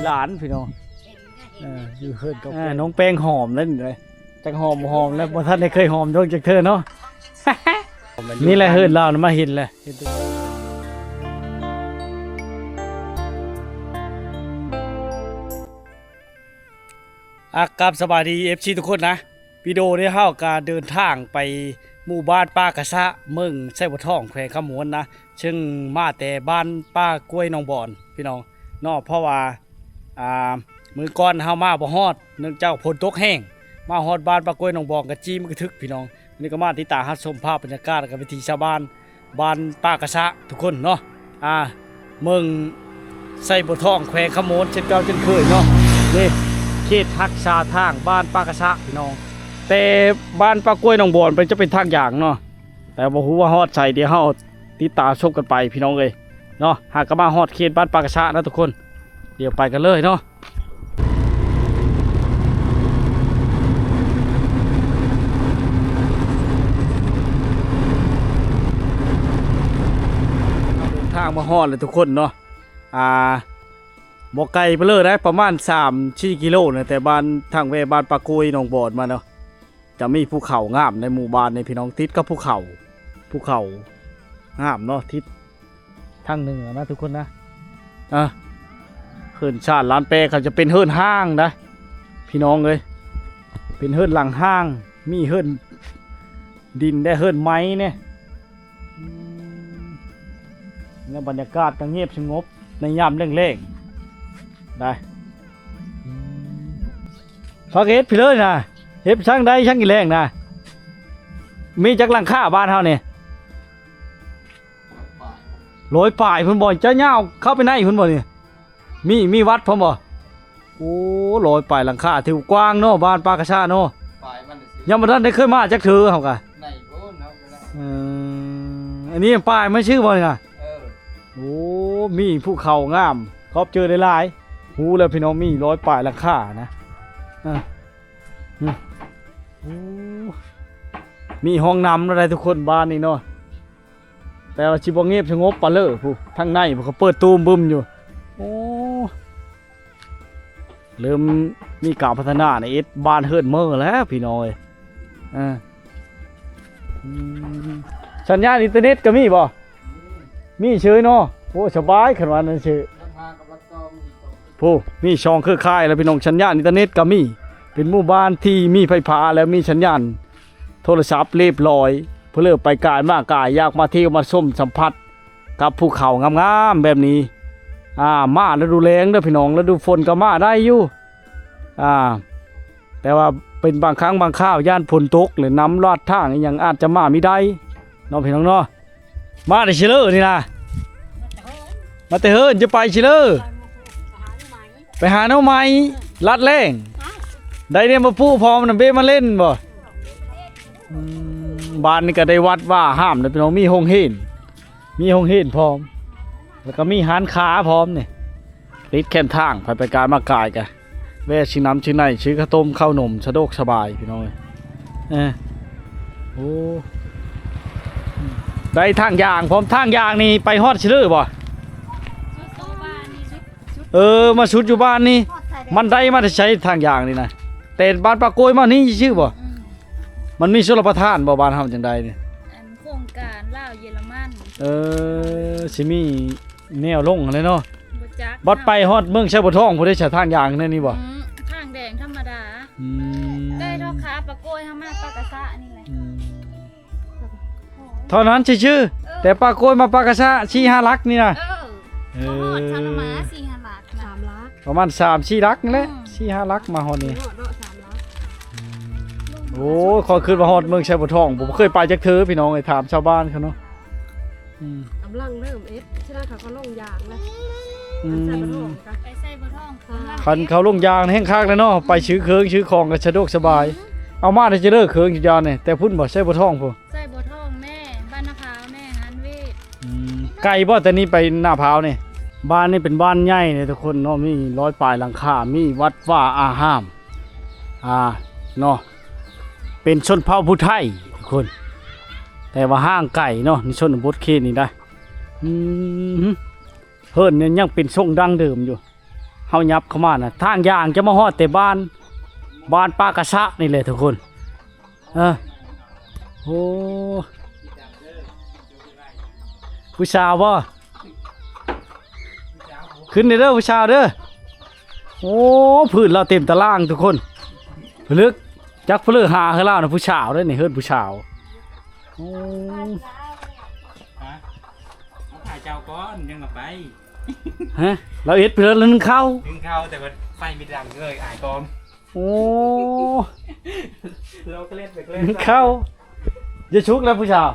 หลานพี่น้องอยู่เฮือนกับน้องแป้งหอมนั่นเลยจักหอมแล้วบ่ทันได้เคยหอมโดนจากเธอเนาะ นี่แหละเฮือนเรานะมาเห็นเลยกับสบายดี FC ทุกคนนะวิดีโอนี้เฮาการเดินทางไปหมู่บ้านป้ากะซะเมืองไส้บัวทองแขวงขมวนนะซึ่งมาแต่บ้านป้ากล้วยน้องบอนพี่น้องเนาะเพราะว่ามื้อก่อนเฮามาบ่ฮอดเนื่องจากฝนตกแห้งมาฮอดบ้านป้ากล้วยน้องบอนกะจี้มันกระทึกพี่น้องนี่ก็มาติดตามรับชมภาพบรรยากาศกับวิถีชาวบ้านป้ากะซะทุกคนเนาะเมืองไส้บัวทองแขวงขมวนเช่นเก่าเช่นเคยเนาะนี่เขตทักษาทางบ้านป้ากะซะพี่น้องแต่บ้านป้ากล้วยน้องบอนเป็นจะเป็นทางอย่างเนาะแต่บ่ฮู้ว่าฮอดใส่เดี๋ยวเฮาติดตามชมกันไปพี่น้องเอ้ยเนาะหากก็มาฮอดเขตบ้านป้ากะซะนะทุกคนเดี๋ยวไปกันเลยเนาะทางมาฮอดเลยทุกคนเนาะบ่ไกลไปเลยนะประมาณ3-4 กิโลนะแต่บ้านทางแวบ้านป้ากล้วยน้องบอนมาเนาะจะมีภูเขางามในหมู่บ้านในพี่น้องติดกับภูเขางามเนาะทิศทางเหนือนะทุกคนนะเฮือนชาติล้านแปรเขาจะเป็นเฮือนห้างนะพี่น้องเลยเป็นเฮือนหลังห้างมีเฮือนดินได้เฮือนไม้เนี่ยแล้วบรรยากาศก็เงียบสงบในยามเร่งๆได้ฟักเฮ็ดพี่เลยนะเฮ็ดช่างได้ช่างกี่แรงนะมีจักหลังคาบ้านเฮาเนี่ยลอยป่ายเพิ่นบ่จะย่าวเข้าไปในเพิ่นบ่นี่มีวัดพร้อมบ่โอ้ลอยป่ายหลังคาถือกว้างเนาะบ้านป้ากะซะเนาะยังบ่ทันได้เคยมาจักเทื่อเฮาก็ในโอ้เนาะอันนี้ป้ายไม่ชื่อบ่นี่น่ะโอ้มีภูเขางามครอบเจอได้หลายฮู้แล้วพี่น้องมีลอยป่ายหลังคานะมีห้องน้ำอะไรทุกคนบ้านนี่เนาะแต่ว่าชิบเงียบสงบปะเลอผู้ทางในเขาเปิดตูมบึมอยู่โอ้เริ่มมีการพัฒนาในบ้านเฮิร์นเมอร์แล้วพี่น้อยสัญญาณอินเทอร์เน็ตก็มีบ่มีเฉยเนาะโอ้สบายขนาดนั้นเฉยผู้มีช่องเครือข่ายแล้วพี่น้องสัญญาณอินเทอร์เน็ตก็มีเป็นหมู่บ้านที่มีไฟฟ้าแล้วมีสัญญาณโทรศัพท์เรียบร้อยเพื่อเลือกไปกายมากกายอยากมาเที่ยวมาส้มสัมผัสกับภูเขางามๆแบบนี้มาฤดูแล้งด้วยพี่น้องฤดูฝนก็มาได้อยู่แต่ว่าเป็นบางครั้งบางข้าวย่านฝนตกหรือน้ำลอดทางอย่างอาจจะมาไม่ได้น้องพี่น้องเนาะมาได้ชิเลอร์นี่นะมาแต่เฮิร์นจะไปชิเลอร์ไปหาน้องไม้ลัดแรงได้เนี่ยมาพูพร้อมนะเบ้มาเล่นบ่บ้านนี่ก็ได้วัดว่าห้ามนะพี่น้องมีห้องเห็นพร้อมแล้วก็มีหานขาพร้อมเนี่ยติดแคมทางไปการมากายกันแวะชิ้นน้ำชิ้นไหนชิ้นข้าวต้มข้าวนมสะดวกสบายพี่น้องโอ้ได้ทางยางพร้อมทางยางนี่ไปฮอดชิลเลอร์บ่มาชุดอยู่บ้านนี่มันได้มาใช้ทางยางนี่นะแต่บ้านปากโกยมานี่ชื่อบ่มันมีชลประทานบ่บ้านเฮาจังใดนี่โครงการลาวเยอรมันสิมีแนวลงเลยเนาะบัดไปฮอดเมืองไส้บัวทองผู้ได้ใช้ทางยางนั่นนี่บ่ทางแดงธรรมดาได้เท่าขาปากโกยเฮามาปากะซะนี่แหละเท่านั้นชื่อแต่ปากโกยมาปากะซะ4-5 ลักนี่นะชาวนา4-5 ลัก3 ลักประมาณ3-4 ลักนี่แหละ4-5 ลักมาฮอดนี่โอ้ขอขึ้นมาฮอดเมืองไส้บัวทองผมเคยไปจักเทื่อพี่น้องไอ้ถามชาวบ้านเขาเนาะกำลังเริ่มฉะนั้นเขาก็ลงยางนะไปไส้บัวทองคันเขาลงยางแห้งคักแล้วเนาะไปซื้อเครื่องซื้อของก็สะดวกสบายเอามาได้จะเลิกเครื่องอยู่ยานนี่แต่พุ่นบ่ไส้บัวทองพุ่นไส้บัวทองแม่บ้านนาพร้าวแม่ฮันเวทไกลบ่แต่นี่ไปหน้าพร้าวนี่บ้านนี่เป็นบ้านใหญ่เลยทุกคนเนาะมี100 ปลายหลังคามีวัดว่าห้ามเนาะเป็นชนเผ่าผู้ไทยทุกคนแต่ว่าห้างไก่เนาะในชนบทเขตนี่ได้เฮิร์นเนี่ยยังเป็นทรงดั้งเดิมอยู่ เฮายับเข้ามาน่ะทางย่างจะมาฮอดแต่บ้านปากะสะนี่แหละทุกคนโอ้ผู้สาวบ่ขึ้นเด้อผู้สาวเด้อโอ้พื้นเราเต็มตารางทุกคนลึกจักเพลือหาให้เรานะผู้สาวเด้อนี่เฮิดผู้สาวโอ้ เอาถ่ายเจ้าก้อนยังกับไป ฮะเราเอ็ดเพื่อนนึงเข้า ถึงเขาแต่ว่าไฟไม่ดังเลยอายกอม โอ้ เราก็เล่นไปเล่น นึงเข้าจะชุกแล้วผู้สาว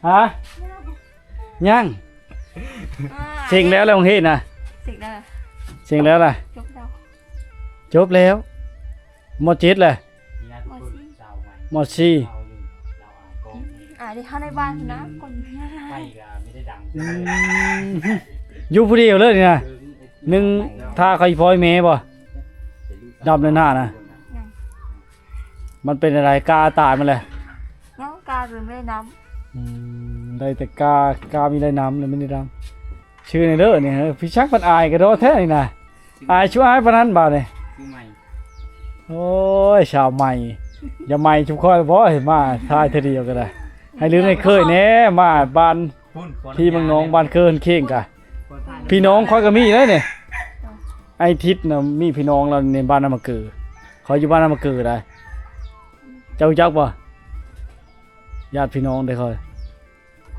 ฮะยังเสียงแล้วแล้วของเฮ็ดนะ สิได้ เสียงแล้วล่ะ จบแล้ว จบแล้วหมดจิตเลยหมดซี ที่เข้าในบ้านนะคน ไฟก็ไม่ได้ดัง อยู่ผู้เดียวเลยนี่นะหนึ่งท่าใครพลอยเมย์บ่ดำในหน้านะมันเป็นอะไรกาตายมันเลย งั้นกาหรือไม่น้ ได้แต่กามีได้น้ำเลยไม่ได้ดำชื่อในเด้อเนี่ยพี่ชักมันอายกระโดดแท้นี่นะอายช่วยปานนั้นบ่เนี่ย คือใหม่ โอ้ยชาวใหม่อย่าใหม่ชุบค่อยบ่เห็นมาทายเทอเดียวก็ได้ให้ลืมให้เคยแน่มาบ้านพี่เมืองน้องบ้านเคินเข่งกะพี่น้องค่อยก็มีเลยเนี่ยไอ้ทิศน่ะมีพี่น้องเราในบ้านน้ำมะเกือเขาอยู่บ้านน้ำมะเกือได้เจ้าจักบ่ญาติพี่น้องได้ค่อย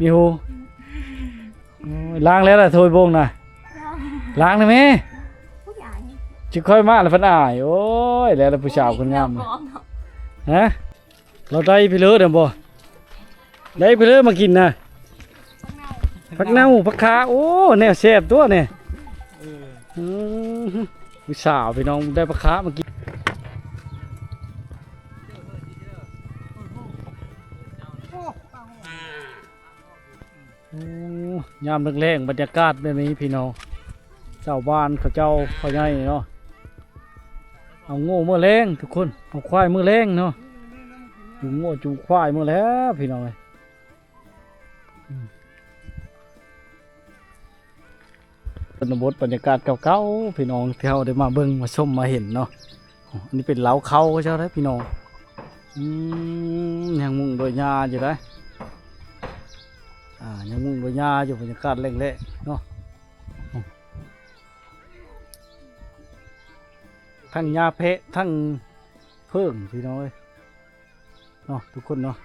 มีฮูโอ้ยล้างแล้วล่ะโทยบงน่ะล้างได้ไหม ำผู้ใหญ่ จิค่อยมาแล้วเพันอายโอ้ยแล้วแต่ผู้สาวคนงามฮะเราได้พี่เลิศเด้อบ่ได้พี่เลิศมากินนะผักเน่าผักขาโอ้แนวแซ่บตัวเนี่ยผู้สาวพี่น้องได้ผักขามากินยามแรงๆบรรยากาศแบบนี้พี่น้องเจ้าบ้านเขาเจ้าพ่อใหญ่เนาะเอาโง่เมื่อแรงทุกคนเอาควายเมื่อแรงเนาะจูงโง่จูงควายเมื่อแล้วพี่น้องเลยเป็นบทบรรยากาศเก่าๆพี่น้องที่เราได้มาเบิ่งมาชมมาเห็นเนาะอันนี้เป็นเล้าเขาเจ้าได้พี่น้องยังมุงโดยหญ้าอยู่ได้ยังมุงโดยหญ้าอยู่บรรยากาศเล่งๆเนาะทั้งหญ้าเพะทั้งเพิ่งพี่น้องเอ้ยเนาะทุกคนเนาะ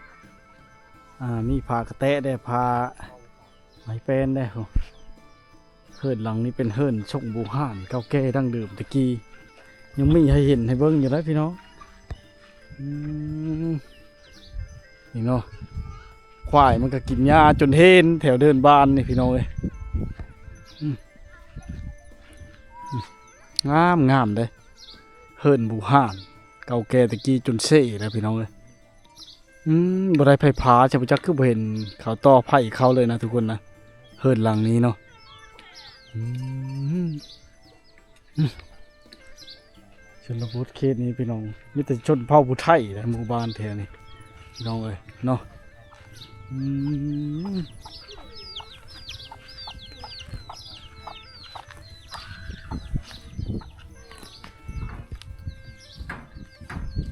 มีผ้ากระแตะได้ผ้าไม้เป็นได้เฮิร์นหลังนี้เป็นเฮิร์นชงบูห่านเก่าแก่ดั้งเดิมตะกี้ยังไม่ให้เห็นให้เบิ้งอยู่แล้วพี่น้องนี่เนาะควายมันก็กินหญ้าจนเห็นแถวเดินบ้านนี่พี่น้องเลยงามเลยเฮิร์นบูห่านเก่าแก่ตะกี้จนเซ่แล้วพี่น้องเลยบ่ได้ไผ่ผาจะไปจักคือบ่เห็นเขาต่อไผ่เขาเลยนะทุกคนนะเฮิร์นหลังนี้เนาะชนบทเขตนี้พี่น้องมีแต่ชนเผ่าผู้ไทยนะหมู่บ้านแถวนี้พี่น้องเอ้ยเนาะ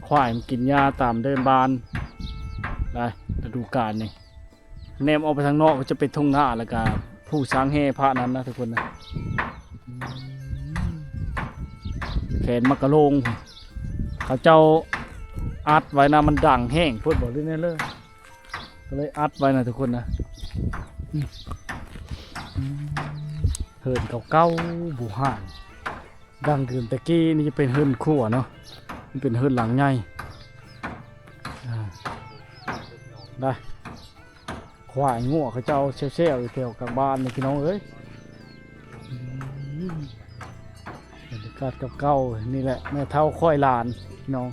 ควายมันกินหญ้าตามเดินบานได้ฤดูกาลนี่แนมออกไปทางนอกก็จะเป็นทุ่งนาแล้วก็ผู้ช้างแห่พระนั้นนะทุกคนนะแขนมักกะโลงเขาเจ้าอัดไว้นะมันดังแห้งพูดบอกเรื่องนี้เลยก็เลยอัดไว้นะทุกคนนะเฮิร์นเก่าๆบูห่านดังเดิมตะกี้นี่จะเป็นเฮิร์นขั้วเนาะมันเป็นเฮิร์นหลังใหญ่ได้ควายงัวเขาเจ้าเชี่ยวๆอยู่แถวกลางบ้านนี่พี่น้องเอ้ยบรรยากาศเก่าๆนี่แหละแม่เท่าค่อยหลานพี่น้อง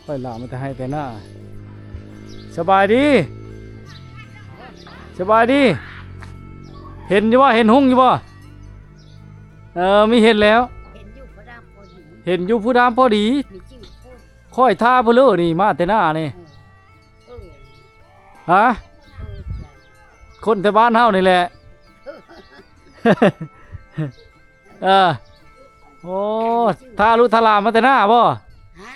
ค่อยหลานมันจะให้แต่หน้าสบายดีเห็นอยู่ว่าเห็นหุ่งอยู่ว่าไม่เห็นแล้วเห็นอยู่ผู้ดามพอดีค่อยท่าเพลือนี่มาแต่หน้านี่ฮะคนแต่บ้านเฮานี่แหละ โอ้ทารุทลามมาแต่หน้าบ่ ฮะ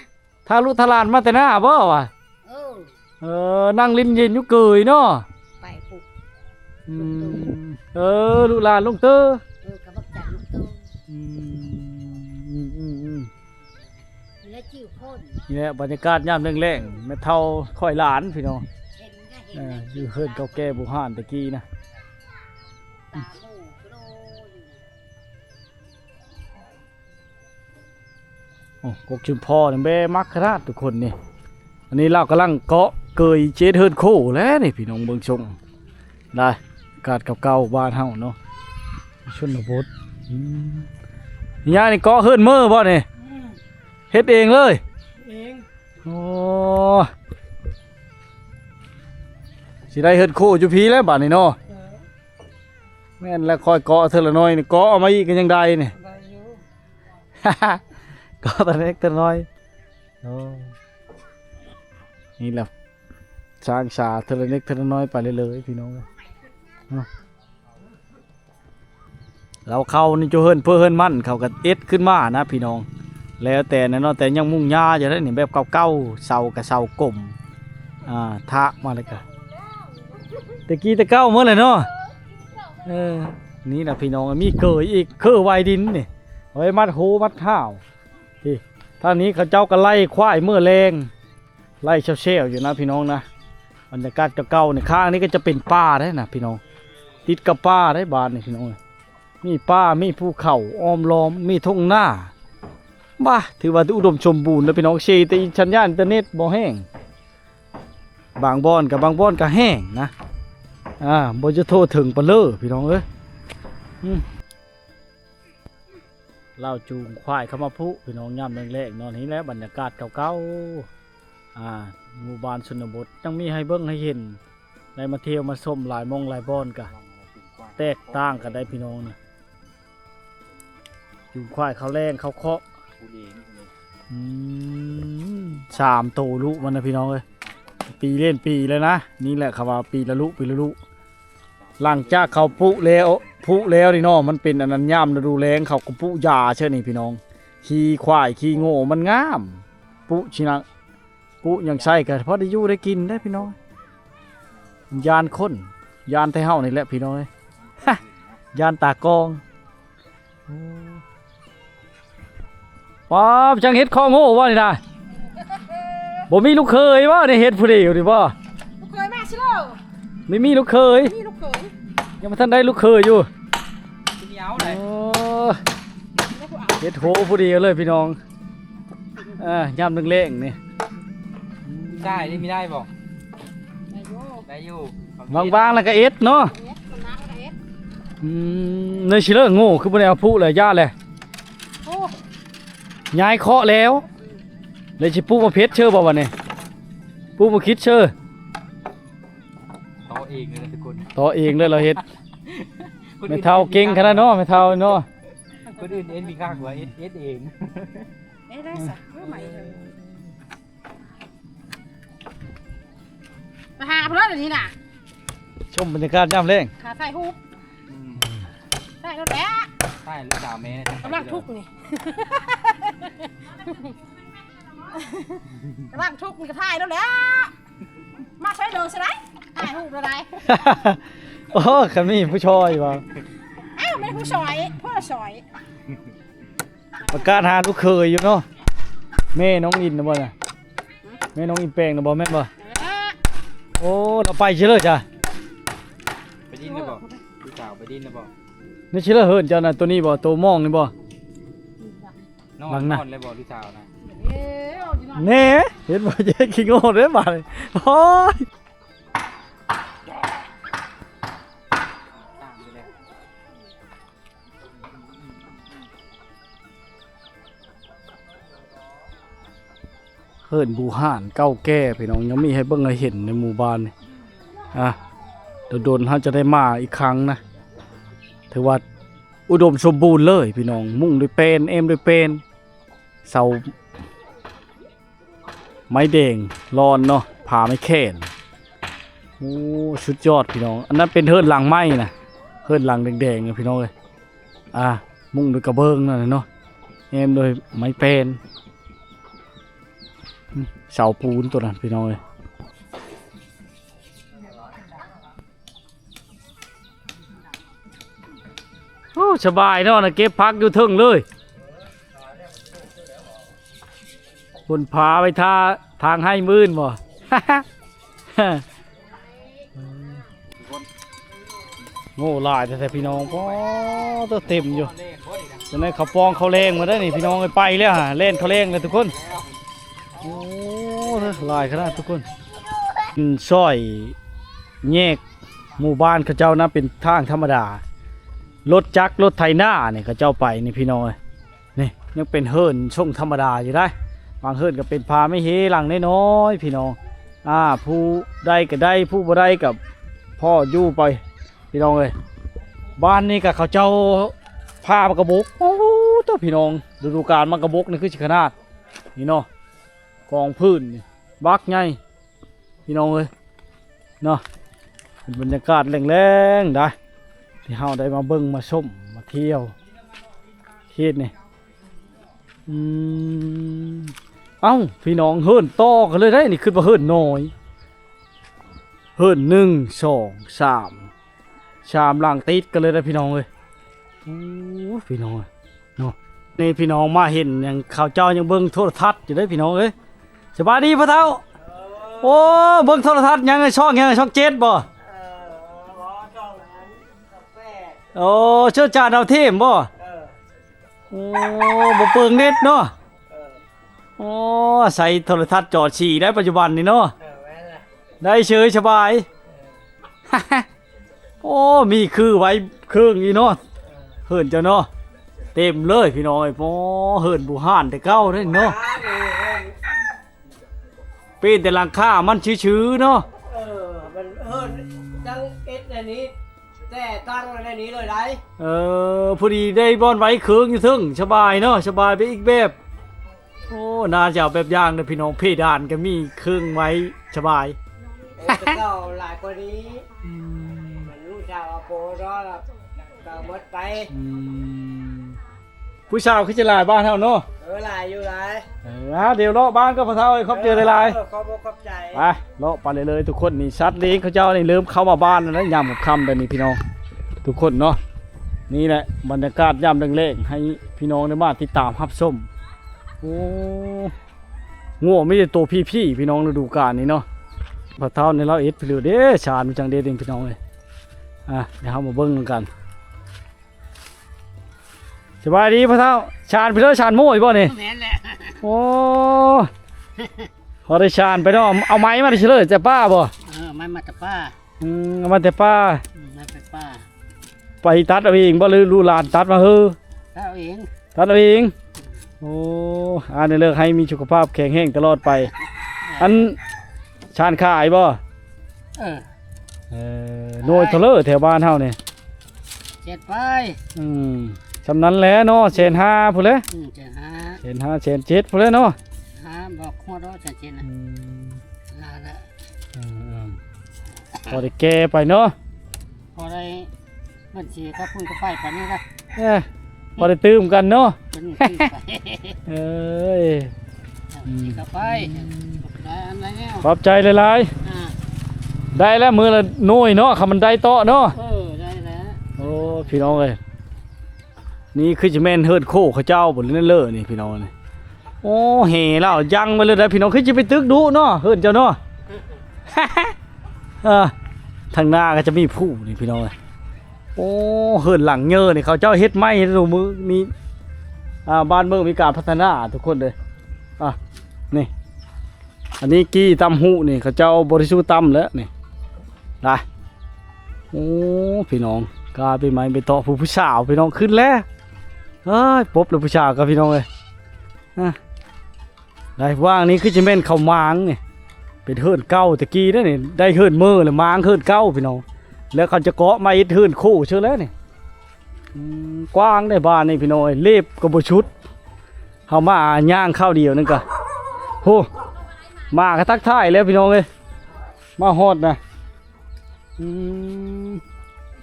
ทารุทลานมาแต่หน้าบ่วะ เออ นั่งลิ้นเย็นอยู่เกยเนาะ ไปปลุก อืมลูกหลานลุงเตอ กับบักจันลูกโต อืม และจิ้วพ่น นี่แหละบรรยากาศยามแรงๆแม่เฒ่าค่อยหลานพี่น้อง เห็นก็เห็น อยู่เฮือนเก่าแก่โบราณตะกี้นะ ตาหมูกโลอยู่ โอ้กกชุมพอนี่แม่มักขนาดทุกคนนี่อันนี้เรากำลังเกาะเกยเจ็ดเฮือนโคแล้วนี่พี่น้องเบิ่งชงได้อากาศเก่าๆบ้านเฮาเนาะชนบทนี่ยานี่เกาะเฮือนมือบ่นี่เฮ็ดเองเลย เอง โอ้สิได้เฮือนโคอยู่พีแล้วบัดนี้เนาะแม่นแล้วคอยเกาะเทื่อละน้อยนี่เกาะเอามาอีกก็ยังได้นี่ ได้อยู่ ก็ตัวเล็กตัวน้อยโอ้นี่แหละช้างชาตัวเล็กตัวน้อยไปเรื่อยๆพี่น้องเนาะเราเข้านี่จะเฮิรนเพื่อเฮิรนมั่นเขาก็เอ็ดขึ้นมานะพี่น้องแล้วแต่นะเนาะแต่ยังมุ่งหญ้าอยู่ได้นี่แบบเก่าๆเสากับเสากลมทะมาเลยกันตะกี้ตะเก้าเมื่อไหร่เนาะนี่นะพี่น้องมีเกยอีกคือไวดินนี่ไว้มัดหูมัดเท้าที่ท่างนี้เขาเจ้าก็ไล่ควายเมื่อแรงไล่เชี่ยวๆอยู่นะพี่น้องนะบรรยากาศเก่าๆนี่ข้างนี้ก็จะเป็นป่าได้นะพี่น้องติดกับป่าได้บ้านนี่พี่น้องมีป่ามีภูเขาอ้อมล้อมมีทุ่งหน้าบ้าถือว่าอุดมสมบูรณ์แล้วพี่น้องเชยแต่ชัญญาณอินเทอร์เน็ตบ่แห้งบางบ่อนกับบางบ่อนก็แห้งนะบ่จะโทรถึงปะเลอพี่น้องเอ้ยเล่าจูงควายเข้ามาพุพี่น้องย่ำแรกๆนอนนี้แล้วบรรยากาศเก่าๆหมู่บ้านชนบทยังมีให้เบิ่งให้เห็นได้มาเที่ยวมาชมหลายมองหลายบ่อนกะแตกต่างกันได้พี่น้องนะจูงควายเขาแรงเขาเคาะ3 โตลุมันนะพี่น้องเอ้ยปีเล่นปีเลยนะนี่แหละคำว่าปีละลุปีละลุหลังจากเขาพุแล้วนี่เนาะมันเป็นอันนั้นย่ำฤดูแล้งเขาก็พุยาเช่นนี่พี่น้องขี้ควายขี้โง่มันงามพุชินะพุยังใส่กันเพราะได้อยู่ได้กินได้พี่น้องยานคนยานไทเฮานี่แหละพี่น้องยานตากองว้าวจังเฮ็ดข้อโง่ว่านี่นะบ่มีลูกเคยว่าในเฮ็ดผู้เดียวดิบ่ ลูกเคยแม่ชิโร่ ไม่มีลูกเคย นี่ลูกเคย ยังไม่ทันได้ลูกเคยอยู่ กินเหนียวเลย เฮ็ดโหผู้เดียวเลยพี่น้องย่ำเล่งๆนี่ ได้ได้ไม่ได้บอก ได้อยู่ ได้อยู่ บางๆแล้วก็เอ็ดเนาะ เอ็ดคนน้ำก็เอ็ด เนยชิเลอร์โง่คือบ่ได้เอาผู้เลยย่าเลย โอ้ ย้ายเคาะแล้วเลยสิปูมาเพชรเชื่อบ่วันนี้ปูมาคิดเชื่อ ต่อเองเลยนะทุกคน ต่อเองเลยเราเฮ็ดไม่เท่าเก่งขนาดเนาะไม่เท่าเนาะ คนอื่นเอ็นมีค่ากว่าเอ็ดเอง เอ็ดได้สักเมื่อใหม่เลยไปหาเพื่อนเดี๋ยวนี้น่ะ ชมบรรยากาศย่ำเล่ง ขาใส่ฮูบได้แล้วแหละ ใช่ลูกสาวแม่ กำลังทุกข์นี่กำลังทุกข์มีกระถ่ายแล้วแหละมาใช้เดินใช่ไหมถ่ายฮูบแล้วได้ โอ้คันนี้ผู้ชอยว่ะ อ้าวไม่ได้ผู้ชอยพ่อชอย ประกาศหาลูกเคยอยู่เนาะแม่น้องอินนะบ่น่ะแม่น้องอินแปลงนะบ่แม่นบ่โอ้เราไปเชื่อจ้ะ ไปดิ้นนะบอกลูกสาวไปดิ้นนะบอก นี่เชื่อเฮิรนเจ้าน่ะตัวนี้บ่ตัวมองนี่บ่ นอนเลยบอกลูกสาวนะ เอ๊ะเอาดีหน่อย แน่เห็นบ่เจ๊ขี้โง่เด้บาดนี้โอ้ย ตามไปเลย เฮิรนบูห่านเก่าแก่พี่น้องยังมีให้เบิ่งให้เห็นในหมู่บ้านนี่โดนๆเฮาจะได้มาอีกครั้งนะถือว่าอุดมสมบูรณ์เลยพี่น้องมุ่งด้วยเป็นเอ็มด้วยเป็นเสาไม้แดงรอนเนาะผาไม้แขนโอ้สุดยอดพี่น้องอันนั้นเป็นเฮิรนหลังไม้นะเฮิรนหลังแดงๆนะพี่น้องเลยมุ่งด้วยกระเบื้องนั่นน่ะเนาะ แอมโดยไม้เป็นเสาปูนตัวนั้นพี่น้องเอ้ยโอ้สบายเนาะนะเก็บพักอยู่ถึงเลยคนพาไปทางให้มื่นบ่ โง่หลายแต่พี่น้องก็ตัวเต็มอยู่จะได้เขาปองเขาแรงมาได้นี่พี่น้องไปแล้วฮะเล่นเขาแรงเลยทุกคนโอ้หลายขนาดทุกคนซอยแยกหมู่บ้านเขาเจ้านะเป็นทางธรรมดารถจักรรถไถนาเนี่ยเขาเจ้าไปนี่พี่น้องนี่ยังเป็นเฮิร์นช่วงธรรมดาอยู่ได้บางเฮิร์นก็เป็นพาไม่เฮหลังน้อยๆพี่น้องผู้ได้ก็ได้ผู้บ่ได้กับพ่ออยู่ไปพี่น้องเลยบ้านนี้กับเขาเจ้าผ้ามากระบกโอ้ตัวพี่น้องฤดูกาลมากระบกนี่คือขนาดนี่เนาะกองพื้นบักไงพี่น้องเลยเนาะเป็นบรรยากาศแรงๆได้ที่เฮาได้มาเบิ่งมาชมมาเที่ยวเฮ็ดนี่เอ้าพี่น้องเฮิร์นต่อกันเลยได้นี่ขึ้นมาเฮิร์นน้อยเฮิร์น1 2 3ชามล่างติดกันเลยนะพี่น้องเลยโอ้พี่น้องเนาะนี่พี่น้องมาเห็นอย่างข่าวเจ้ายังเบิ่งโทรทัศน์อยู่ได้พี่น้องเอ้ยสบายดีพ่อเฒ่าโอ้เบิ่งโทรทัศน์ยังช่อง7บ่โอ้เชื่อจานเอาเทมบ่โอ้บ่เปิงเน็ตเนาะโอ้ใส่โทรทัศน์จอฉี่ได้ปัจจุบันนี่เนาะได้เฉยสบาย โอ้มีคือไว้เครื่องนี่เนาะเหินเจ้าเนาะเต็มเลยพี่น้อยโอ้เหินบูห่านแต่เก้าได้เนาะเป็นแต่หลังคามันชื้อๆเนาะมันจังเอ็ดในนี้แต่ตั้งในนี้เลยได้พอดีได้บอนไว้เครื่องอยู่ทึ่งสบายเนาะสบายไปอีกแบบโอ้น่าจะเอาแบบอย่างเลยพี่น้องเพดานก็มีเครื่องไว้สบายเก่าหลายกว่านี้มันรู้จักเอาโปรรอแล้วก็หมดไปผู้สาวคือจะลายบ้านเท่าเนาะหลายอยู่หลายเดี๋ยวเลาะบ้านก็พอเท่าครบเจอลายขอบใจไปเลาะไปเลยทุกคนนี่ชัดเลี้ยงเขาเจ้านี่เริ่มเข้ามาบ้านแล้วนะยามค่ำแต่นี่พี่น้องทุกคนเนาะนี่แหละบรรยากาศยามเร่งๆให้พี่น้องในบ้านติดตามรับชมโอ้ง่วงไม่ได้ตัวพี่น้องฤดูกาลนี้เนาะพอเท่าในเราเอ็ดไปเลยเด้ชาญจังเด็ดเองพี่น้องเลยเดี๋ยวเรามาเบิ้งกันสบายดีพ่อเท่าชาญไปเลยชาญโม่อีกบ่เนี่ยโอ้พอได้ชาญไปเนาะเอาไม้มาได้เฉลยแต่ป้าบ่ไม้มาแต่ป้าเอามาแต่ป้ามาแต่ป้าไปตัดเอาเองบ่หรือลูกหลานตัดมาเฮ้อตัดเอาเองโอ้ในเลิกให้มีสุขภาพแข็งแรงตลอดไปอันชาญขายบ่โน่ยทะเลแถวบ้านเฮาเนี่ยเจ็ดไปจำนั้นแล้วเนาะ1,500พุ่นเลย1,700พุ่นเลยเนาะบอกหัวเราะจะเจนนะพอได้แก่ไปเนาะพอได้มันสีก็พุ่งก็ไปไปนี่ละพอได้ตื้มกันเนาะก็ไปได้อะไรเนี่ยขอบใจหลายๆได้แล้วมือละน้อยเนาะคำมันได้โตเนาะได้แล้วโอ้พี่น้องเลยนี่คือจะแม่นเฮิร์ดโคเขาเจ้าบนนั่นเลยนี่พี่น้องนี่โอ้เห่แล้วยังไปเลยนะพี่น้องคือจะไปตึกดูเนาะเฮิร์ดเจ้าเนาะทางหน้าก็จะมีผู้นี่พี่น้องเลยโอ้เฮิร์ดหลังเยอะนี่เขาเจ้าเฮ็ดไม้ดูมือมีบ้านเมืองมีการพัฒนาทุกคนเลยนี่อันนี้กี้ตำหูนี่เขาเจ้าบริสุทธิ์ตำแล้วนี่ได้โอ้พี่น้องกาไปไม้ไปต่อผู้สาวพี่น้องขึ้นแล้วปุ๊บเลยผู้สาวกับพี่น้องเลยได้ว่างนี้คือจะแม่นเขามางนี่เป็นเฮิร์นเก้าตะกี้นั่นนี่ได้เฮิร์นมือเลยมางเฮิร์นเก้าพี่น้องแล้วเขาจะเกาะไม้เฮิร์นคู่เชื่อแล้วนี่กว้างได้บ้านนี่พี่น้องเล็บกระบุชุดเขามาย่างข้าวเดียวนึงกะโหมากระทักทายแล้วพี่น้องเลยมาฮอดนะ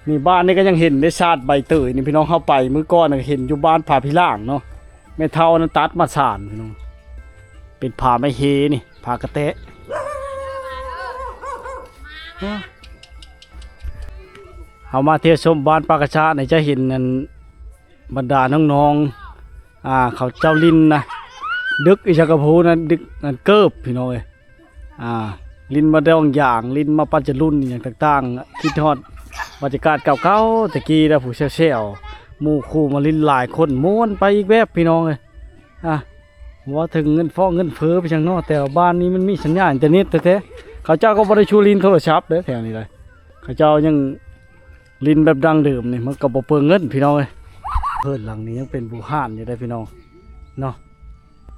นี่บ้านนี่ก็ยังเห็นได้ชาติใบเตยนี่พี่น้องเข้าไปเมื่อก่อนเห็นอยู่บ้านผาพิล่างเนาะ แม่เฒ่านั้นตัดมาสานพี่น้องเป็นผ้าไม้เฮนี่ผ้ากระเตะเฮามาเที่ยวชมบ้านปากระชะนี่จะเห็นนั่นบรรดาน้องๆเขาเจ้าลินนะดึกอีจักรพูนะดึกนั่นเกิบพี่น้องเอ้ยลินมาดองอย่างลินมาปัจจุบันอย่างต่างๆคิดฮอดบรรยากาศเก่าๆตะกี้นะผู้เชี่ยวหมู่คู่มาลินหลายคนม้วนไปอีกแบบพี่น้องเอ้ยว่าถึงเงินฟ้องเงินเฟ้อไปจังเนาะแต่ว่าบ้านนี้มันมีสัญญาณอินเทอร์เน็ตแท้ๆเขาเจ้าก็บ่ได้ชูลินโทรศัพท์เด้อแถวนี้เลยเขาเจ้ายังลินแบบดังเดิมนี่มันก็บ่เปลืองเงินพี่น้องเอ้ยเพิ่นหลังนี้ยังเป็นบูห่านอยู่ได้พี่น้องเนาะ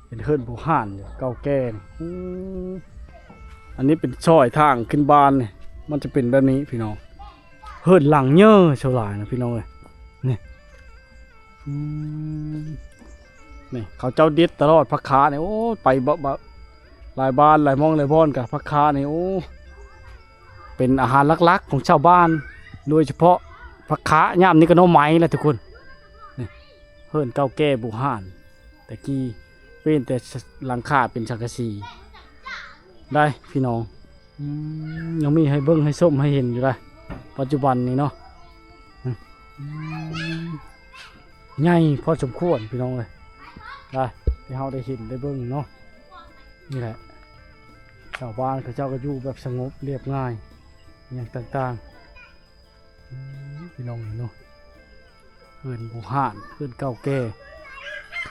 เป็นเพิ่นบูห่านอยู่เก่าแก่นี่อันนี้เป็นซอยทางขึ้นบ้านนี่มันจะเป็นแบบนี้พี่น้องเพิ่นหลังเยอะเฉลายนะพี่น้องเอ้ยนี่นี่เขาเจ้าเด็ดตลอดพักขาเนี่ยโอ้ไปบ่หลายบ้านหลายมองหลายบ่อนกับพักขาเนี่ยโอ้เป็นอาหารหลักๆของชาวบ้านโดยเฉพาะพักขาย่ามนี่ก็น้องไม้แหละทุกคนนี่เพิ่นเก่าแก่บูห่านแต่กี้เป็นแต่หลังคาเป็นสังกะสีได้พี่น้องยังมีให้เบิ้งให้ส้มให้เห็นอยู่เลยปัจจุบันนี้เนาะใหญ่พอสมควรพี่น้องเลยได้ที่เราได้เห็นได้เบิ้งเนาะนี่แหละชาวบ้านเขาเจ้าก็อยู่แบบสงบเรียบง่ายอย่างต่างๆพี่น้องเห็นเนาะเพื่อนบูห่านเพื่อนเก่าแก่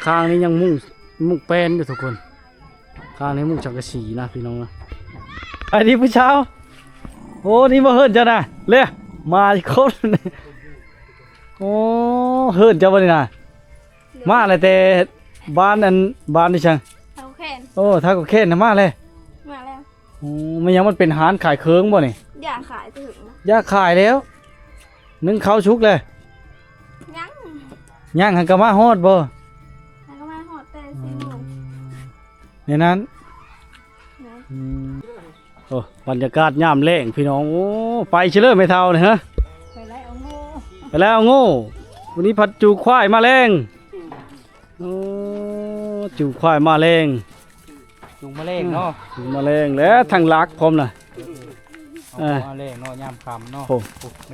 ข้างนี้ยังมุ่งแป้นอยู่ทุกคนข้างนี้มุ่งจังกะสีนะพี่น้องนะไอ้นี่ผู้เช้าโอ้นี่มาเฮิร์นจ้ะนะเล่มาอีกคนโอ้เฮิร์นจ้ะวันนี้นะมาอะไรแต่บ้านนี่ช่าง เอาแขน โอ้ถ้าก็แค่นะมาเลย มาแล้ว โอ้ไม่ยังมันเป็นหานขายเคิงบ่นี่ อยากขายถึงนะ ยากขายแล้วนึ่งข้าวชุกเลย ยัง ย่างหันกะมาฮอดบ่ แล้วก็มาหอดแต่4 โมง ในนั้น นะ โอ้บรรยากาศยามแล้งพี่น้องโอ้ไปเฉลิมไม่เท่านี่ฮะ ไปไล่เอาโง่ ไปแล้วโง่วันนี้ผัดจูควายมาแรงโอ้จูควายมาแรง จุงมะเร็งเนาะ จูมาแรงแล้วทางลักพร้อมน่ะ เอามะเร็งเนาะยามค่ำเนาะ โอ้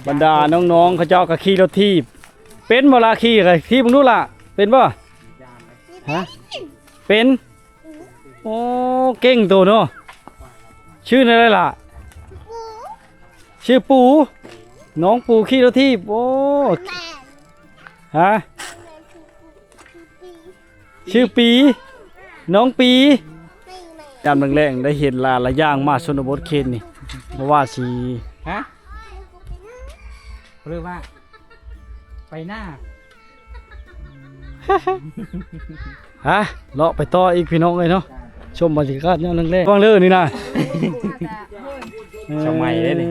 บรรดาน้องๆเขาเจ้าก็ขี่รถทีบเป็นบ่ล่ะขี่ก็ขี่มึงดูล่ะเป็นบ่ฮะเป็นโอ้เก่งตัวเนาะชื่ออะไรล่ะชื่อปูน้องปูขี่รถทีบโอ้ฮะชื่อปีน้องปียามแรงๆได้เห็นลาละย่างมาชนบทเคนนี่บ่ว่าสิ ฮะเรียกว่าไปหน้า ฮะเลาะไปต่ออีกพี่น้องเลยเนาะชมบรรยากาศยามแรงๆว่างเลยนี่นะ สมัยเลยนี่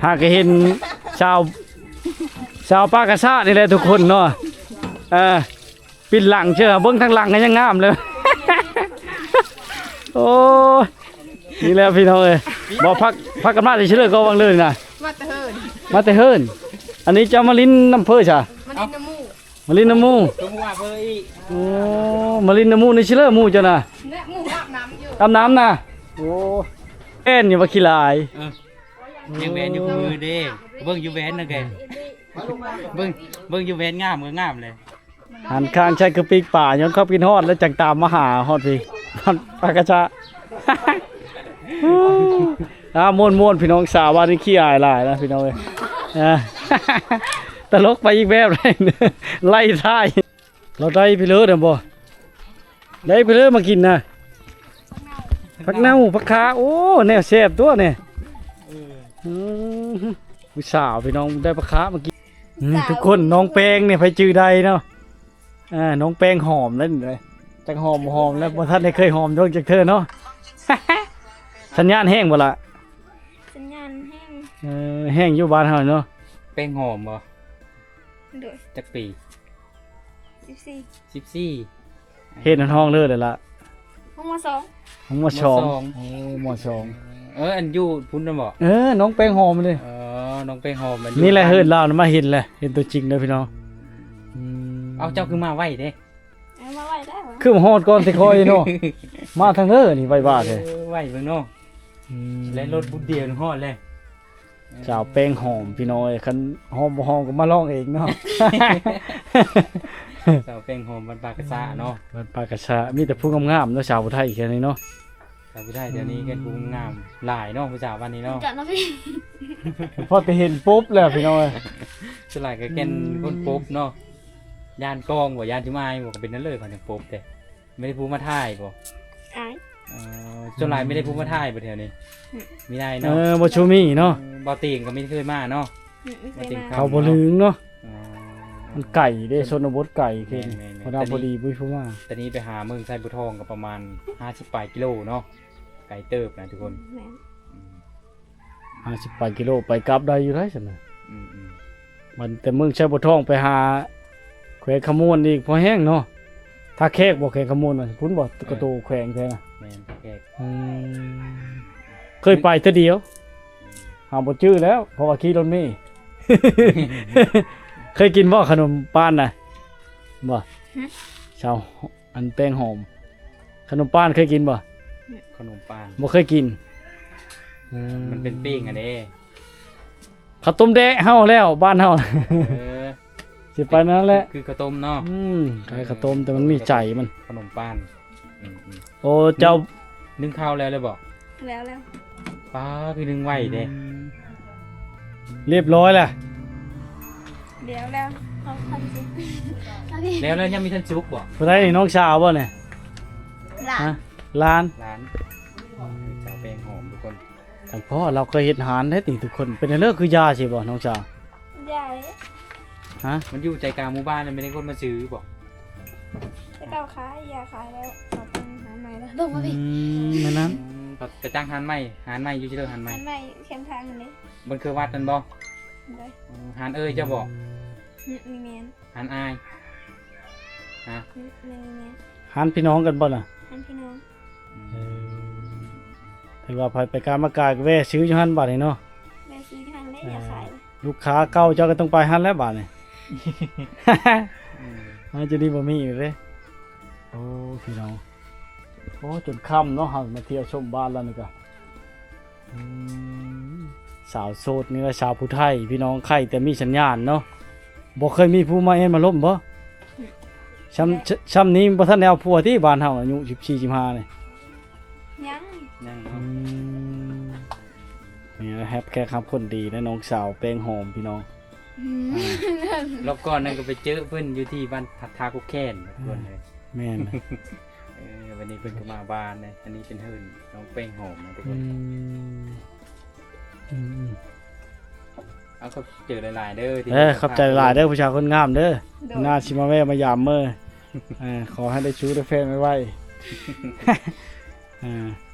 หากเห็นชาวปากาซานี่แหละทุกคนเนาะปิดหลังเชื่อเบิ้งทางหลังกันยังงามเลย โอ้ยนี่แหละพี่น้องเอ้ยบอกพักกันมาจะเชื่อก็วางเลยนะ มาแต่เฮิน มาแต่เฮิรนอันนี้จะมาลิ้นน้ำเพอใช่ มันดินน้ำมูก มาลิ้นน้ำมู จุงว่าเพื่ออีก โอ้มาลิ้นน้ำมูนี่เชื่อมูจ้ะนะ และหมูอาบน้ำอยู่ อาบน้ำนะโอ้แอนอยู่ว่าขี้ลาย ยังแวนอยู่มือเด้เบิ่งอยู่แวนนะแกเบิ่งอยู่แวนงามก็งามเลย หันข้างใช้กระปิกป่าย้อนเข้ากินฮอดแล้วจังตามมาหาฮอดพี่ปากกระชะ ม่วนพี่น้องสาวบ้านนี้ขี้อายหลายนะพี่น้องเอ้ยตลกไปอีกแบบเลย ไล่ท่ายเราได้ไปเลยเด้อบ่ได้ไปเลยมากินนะผักเน่าผักขาโอ้แนวแซ่บตัวเนี่ยผู้สาวพี่น้องได้ผักขามากินทุกคนน้องแป้งเนี่ยไปจื้อใดเนาะน้องแป้งหอมแล้วนี่เลยจักหอมแล้วบ่ทันได้เคยหอมดอกจากเธอเนาะ สัญญาณแห้งบ่ล่ะ สัญญาณแห้ง แห้งอยู่บ้านเฮาเนาะ แป้งหอมบ่ โดย จักปี 14 14 เฮ็ดห้องเลยเด้อล่ะ ห้องมา2 ห้องมาสอง มสอง โอ้มสอง อันอยู่พุ่นน่ะบ่ น้องแป้งหอมเลย น้องแป้งหอมมั นี่แหละเฮิดลาวมาเห็นแหละเห็นตัวจริงเด้อพี่น้อง เอาเจ้าคือมาไว้เด้ เอามาไว้ ได้เหรอ คือมาฮอดก่อนสิคอยเนาะมาทางเด้อนี่ไว้บาดเลย ไหวเบิ่งเนาะและรถบุดเดียวนึงฮอดเลย สาวแป้งหอมพี่น้อยคันหอมบ่หอมก็มาลองเองเนาะ สาวแป้งหอมบ้านปากกระซะเนาะ มันปลากระชามีแต่ผู้งามๆเนาะชาวไทยแค่นี้เนาะ สาวผู้ไทยเดี๋ยวนี้กันผู้งามหลายเนาะผู้สาววันนี้เนาะ จัดนะพี่ พอไปเห็นปุ๊บแล้วพี่น้อย สลายก็แก่นคนปุ๊บเนาะยานกองบ่ยานที่ไม้บ่ก็เป็นนั่นเลยผ่านอย่างปุ๊บแต่ไม่ได้ผู้มาถ่ายบ่ อาย จนหลายไม่ได้ผู้มาถ่ายบ่แถวนี้มีได้เนาะ บ่ชูมีเนาะ บ่ติงก็ไม่เคยมาเนาะ ไม่เคยมา เขาบ่ลืงเนาะ อ๋อ มันไก่เด้ชนบทไก่คือ แม่นๆ พอดาพอดีบุ้ยผู้ว่า ตอนนี้ไปหาเมืองไซบุทองก็ประมาณ50ปลายกิโลเนาะไกลเติบนะทุกคน แม่น 50 กิโลไปกลับได้อยู่ได้ซั่นน่ะ อืมอืม มันแต่เมืองใช้บ่ท้องไปหาแขวงขมวนอีกพอแห้งเนาะถ้าแขกบ่แขวงขมวนน่ะพุ่นบ่กระโตแขวงแท้น่ะ แม่นแขก เคยไปเทื่อเดียวหาบ่ชื่อแล้ว เพราะว่าขี่รถเมล์ เคยกินบ่ขนมป้านน่ะบ่ชาวอันแป้งหอม ขนมป้านเคยกินบ่ ขนมปัง บ่เคยกิน มันเป็นปิ้งอันนี้ ข้าวต้มแดะเฮาแล้วบ้านเฮา น่ะ เออ สิไปนั่นแหละ คือข้าวต้มเนาะ คล้ายข้าวต้มแต่มันมีใจมัน ขนมปังอืม โอ้เจ้า นึ่งข้าวแล้วเลยบอก แล้ว ป้าคือนึ่งไหวเด้ เรียบร้อยแล้ว แล้วเขาทำสิพี่ แล้วยังมีท่านซุกบอก ผู้ใดนี่น้องสาวบ่เนี่ย หลาน ฮะร้าน ร้านสาวแป้งหอมทุกคน แต่พ่อเราเคยเฮ็ดอาหารได้ติทุกคน เป็นอันเลิกคือยาสิบ่น้องสาว ใหญ่ ฮะ มันอยู่ใจกลางหมู่บ้านเลยไม่ได้คนมาซื้อบอก จะเก้าขายยาขายแล้วขอเป็นหาใหม่แล้วต้องมาพี่ นั่นนั้น ไปจ้างหานใหม่อยู่ที่เดิมหานใหม่ อันใหม่เข้มทางนี้ มันคือวัดนั่นบ่ เลย หานเอ้ยเจ้าบอก มีเมียน หานอายฮะ มีเมียน หานพี่น้องกันบ่ล่ะ อันพี่น้อง ถือว่าไปการมากายก็แวะซื้ออยู่หั่นบาดนี่เนาะ แม่ซื้อทางได้ยาขายเลย ลูกค้าเก่าเจ้าก็ต้องไปหั่นแล้วบาดนี่ อาจจะดีบ่มีอีกเด้โอ้พี่น้องโอ้จนค่ำเนาะเฮามาเที่ยวชมบ้านแล้วนี่ก็สาวโสดนี่ละสาวผู้ไทยพี่น้องใครแต่มีสัญญาณเนาะบ่เคยมีผู้มาเอ็นมาล้มบ่ช้ำนี้บ่ทันได้เอาผัวที่บ้านเฮาอายุ14 15นี่ ยัง ยัง อื เนาะ มนี่แฮปแค่ครับคนดีและน้องสาวแป้งหอมพี่น้อง รอบก่อนนั่นก็ไปเจอเพิ่นอยู่ที่บ้านพัทากุแคนทุกคนเลย แม่นนะ วันนี้เพิ่นก็มาบ้านนะอันนี้เป็นเฮิร์นน้องแป้งหอมนะทุกค อื น มอืม เอาก็เจอหลายๆเด้อที่ ขอบใจหลายเด้อผู้ชายคนงามเด้อหน้าชิมาแม่มายามเมื่อขอให้ได้ชู้ได้แฟนไว้ ๆ